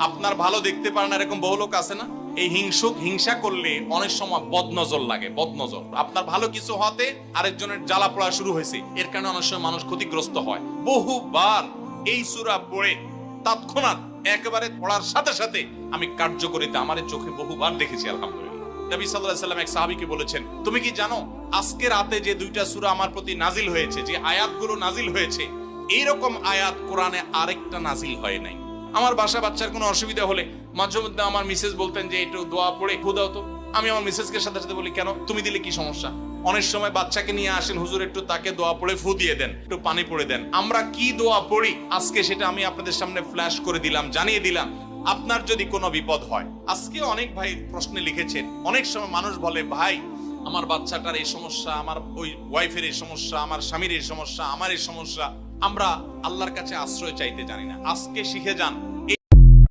আপনার ভালো দেখতে পারেন এরকম বহু লোক আছে না? এই হিংসা করলে অনেক সময় বদনজর লাগে, বদনজর। আপনার ভালো কিছু হতে আরেকজনের জ্বালা পড়া শুরু হয়েছে, এর কারণে অনেক সময় মানুষ ক্ষতিগ্রস্ত হয়। বহুবার এই সূরা পড়ে তৎক্ষণাৎ একেবারে পড়ার সাথে সাথে আমি কার্যকরিতা আমার চোখে বহুবার দেখেছি, আলহামদুলিল্লাহ। নবী সাল্লাল্লাহু আলাইহি ওয়াসাল্লাম এক সাহাবীকে বলেছেন, তুমি কি জানো আজকে রাতে যে দুইটা সূরা আমার প্রতি নাজিল হয়েছে, যে আয়াতগুলো নাজিল হয়েছে, এইরকম আয়াত কোরআনে আরেকটা নাজিল হয় নাই। আমার বাসা বাচ্চার কোনো অসুবিধা হলে মাঝে মধ্যে আমার মিসেস বলতেন যে একটু দোয়া পড়ে খুদাও তো। আমি আমার মিসেসকে সাথে সাথে বলি, কেন, তুমি দিলে কি সমস্যা? অনেক সময় বাচ্চাকে নিয়ে আসেন, হুজুর একটু তাকে দোয়া পড়ে ফু দিয়ে দেন, একটু পানি পড়ে দেন। আমরা কি দোয়া পড়ি আজকে সেটা আমি আপনাদের সামনে ফ্ল্যাশ করে দিলাম, জানিয়ে দিলাম। আপনার যদি কোনো বিপদ হয়, আজকে অনেক ভাই প্রশ্নে লিখেছেন, অনেক সময় মানুষ বলে, ভাই আমার বাচ্চাটার এই সমস্যা, আমার ওই ওয়াইফের এই সমস্যা, আমার স্বামীর এই সমস্যা, আমার এই সমস্যা। আমরা আল্লাহর কাছে আশ্রয় চাইতে জানি না। আজকে শিখে যান